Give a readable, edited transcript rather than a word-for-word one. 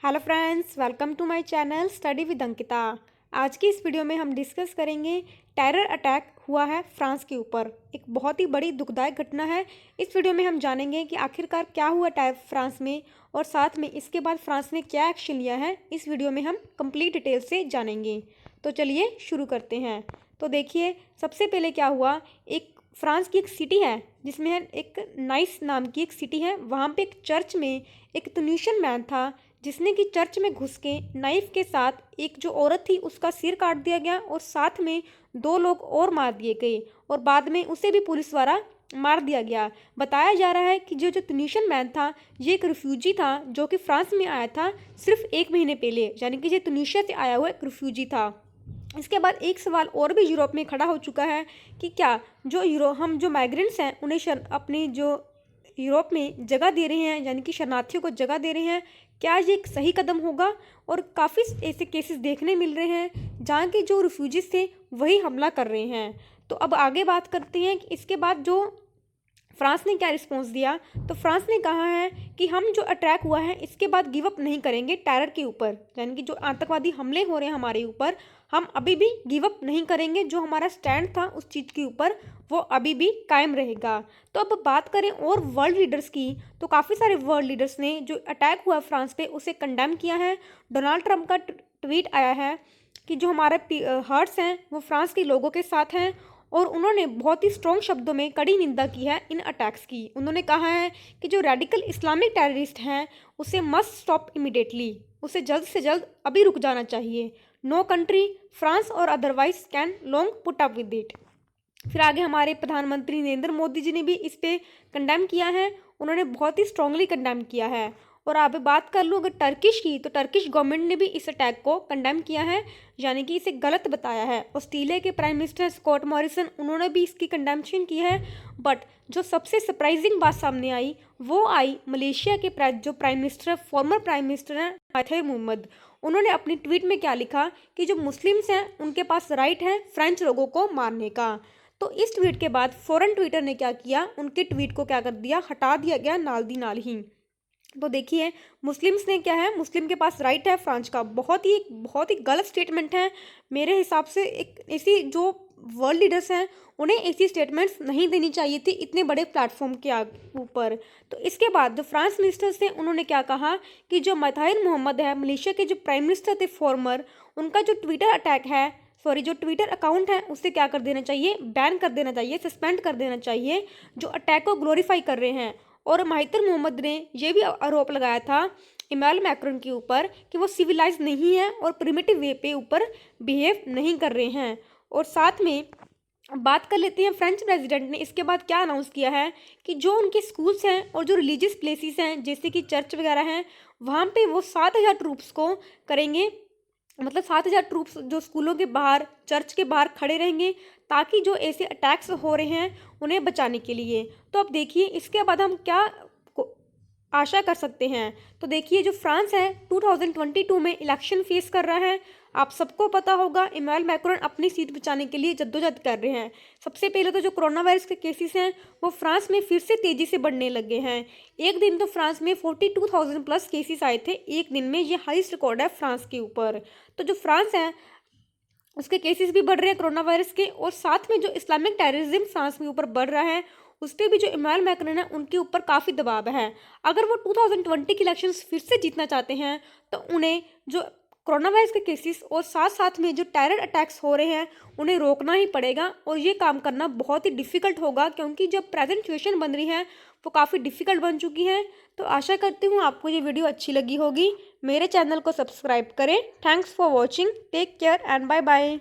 Hello friends, welcome to my channel study with Ankita. आज की इस वीडियो में हम डिस्कस करेंगे टेरर अटैक हुआ है फ्रांस के ऊपर। एक बहुत ही बड़ी दुखदायक घटना है। इस वीडियो में हम जानेंगे कि आखिरकार क्या हुआ फ्रांस में और साथ में इसके बाद फ्रांस ने क्या एक्शन लिया है। इस वीडियो में हम कंप्लीट डिटेल से जानेंगे। तो चलिए शुरू करते हैं। तो देखिए, सबसे पहले क्या हुआ, एक फ्रांस की एक सिटी है जिसमें एक नाइस नाम की एक सिटी है। वहाँ पे एक चर्च में एक ट्यूनीशियन मैन था जिसने कि चर्च में घुस के नाइफ के साथ एक जो औरत थी उसका सिर काट दिया गया और साथ में दो लोग और मार दिए गए और बाद में उसे भी पुलिस द्वारा मार दिया गया। बताया जा रहा है कि जो जो ट्यूनीशियन मैन था ये एक रिफ्यूजी था जो कि फ्रांस में आया था सिर्फ 1 महीने पहले, यानी कि ये ट्यूनीशिया से आया हुआ एक रिफ्यूजी था। इसके बाद एक सवाल और भी यूरोप में खड़ा हो चुका है कि क्या जो हम जो माइग्रेंट्स हैं उन्हें अपनी जो यूरोप में जगह दे रहे हैं, यानी कि शरणार्थियों को जगह दे रहे हैं, क्या ये एक सही कदम होगा। और काफ़ी ऐसे केसेस देखने मिल रहे हैं जहाँ के जो रिफ्यूजीज थे वही हमला कर रहे हैं। तो अब आगे बात करते हैं कि इसके बाद जो फ्रांस ने क्या रिस्पॉन्स दिया। तो फ्रांस ने कहा है कि हम जो अटैक हुआ है इसके बाद गिव अप नहीं करेंगे टेरर के ऊपर, यानी कि जो आतंकवादी हमले हो रहे हैं हमारे ऊपर, हम अभी भी गिव अप नहीं करेंगे। जो हमारा स्टैंड था उस चीज़ के ऊपर वो अभी भी कायम रहेगा। तो अब बात करें और वर्ल्ड लीडर्स की, तो काफ़ी सारे वर्ल्ड लीडर्स ने जो अटैक हुआ फ्रांस पे उसे कंडेम किया है। डोनाल्ड ट्रंप का ट्वीट आया है कि जो हमारे हार्ट्स हैं वो फ्रांस के लोगों के साथ हैं और उन्होंने बहुत ही स्ट्रॉन्ग शब्दों में कड़ी निंदा की है इन अटैक्स की। उन्होंने कहा है कि जो रेडिकल इस्लामिक टेररिस्ट हैं उसे मस्ट स्टॉप इमिडिएटली, उसे जल्द से जल्द अभी रुक जाना चाहिए। नो कंट्री फ्रांस और otherwise can long put up with it. फिर आगे हमारे प्रधानमंत्री नरेंद्र मोदी जी ने भी इस पे कंडेम किया है। उन्होंने बहुत ही स्ट्रांगली कंडेम किया है। और अब बात कर लूँ अगर टर्किश की, तो टर्किश गवर्नमेंट ने भी इस अटैक को कंडेम किया है, यानी कि इसे गलत बताया है। ऑस्ट्रेलिया के प्राइम मिनिस्टर स्कॉट मॉरिसन उन्होंने भी इसकी कंडेमशन की है। बट जो सबसे सरप्राइजिंग बात सामने आई वो आई मलेशिया के जो prime minister former prime minister हैं मथाई मोहम्मद। उन्होंने अपनी ट्वीट में क्या लिखा कि जो मुस्लिम्स हैं उनके पास राइट है फ्रेंच लोगों को मारने का। तो इस ट्वीट के बाद फौरन ट्विटर ने क्या किया, उनके ट्वीट को क्या कर दिया, हटा दिया गया नाल दी नाल ही। तो देखिए, मुस्लिम्स ने क्या है, मुस्लिम के पास राइट है फ्रांस का, बहुत ही गलत स्टेटमेंट है मेरे हिसाब से। एक ऐसी जो वर्ल्ड लीडर्स हैं उन्हें ऐसी स्टेटमेंट्स नहीं देनी चाहिए थी इतने बड़े प्लेटफॉर्म के ऊपर। तो इसके बाद जो फ्रांस मिनिस्टर्स थे उन्होंने क्या कहा कि जो मथाइर मोहम्मद है मलेशिया के जो प्राइम मिनिस्टर थे फॉर्मर, उनका जो ट्विटर अटैक है, सॉरी जो ट्विटर अकाउंट है उसे क्या कर देना चाहिए, बैन कर देना चाहिए, सस्पेंड कर देना चाहिए, जो अटैक को ग्लोरीफाई कर रहे हैं। और माहितर मोहम्मद ने यह भी आरोप लगाया था इमैनुअल मैक्रोन के ऊपर कि वो सिविलाइज नहीं है और प्रिमिटिव वे पे ऊपर बिहेव नहीं कर रहे हैं। और साथ में बात कर लेते हैं, फ्रेंच प्रेसिडेंट ने इसके बाद क्या अनाउंस किया है कि जो उनके स्कूल्स हैं और जो रिलीजियस प्लेसेस हैं जैसे कि चर्च वगैरह हैं वहाँ पे वो 7,000 ट्रूप्स को करेंगे, मतलब 7,000 ट्रूप्स जो स्कूलों के बाहर चर्च के बाहर खड़े रहेंगे ताकि जो ऐसे अटैक्स हो रहे हैं उन्हें बचाने के लिए। तो अब देखिए इसके बाद हम क्या आशा कर सकते हैं। तो देखिए जो फ्रांस है 2022 में इलेक्शन फेस कर रहा है। आप सबको पता होगा इमैनुअल मैक्रोन अपनी सीट बचाने के लिए जद्दोजहद कर रहे हैं। सबसे पहले तो जो कोरोना वायरस के केसेस हैं वो फ्रांस में फिर से तेज़ी से बढ़ने लगे हैं। एक दिन तो फ्रांस में 42,000 प्लस केसेस आए थे एक दिन में, ये हाईएस्ट रिकॉर्ड है फ्रांस के ऊपर। तो जो फ्रांस है उसके केसेस भी बढ़ रहे हैं कोरोना वायरस के, और साथ में जो इस्लामिक टेररिज्म फ्रांस में ऊपर बढ़ रहा है उस पर भी जो इमैनुअल मैक्रोन है उनके ऊपर काफ़ी दबाव है। अगर वो 2020 के इलेक्शंस फिर से जीतना चाहते हैं तो उन्हें जो कोरोना वायरस के केसेस और साथ साथ में जो टेरर अटैक्स हो रहे हैं उन्हें रोकना ही पड़ेगा। और ये काम करना बहुत ही डिफ़िकल्ट होगा क्योंकि जब प्रेजेंट सिचुएशन बन रही है वो काफ़ी डिफ़िकल्ट बन चुकी है। तो आशा करती हूँ आपको ये वीडियो अच्छी लगी होगी। मेरे चैनल को सब्सक्राइब करें। Thanks for watching, take care and bye bye.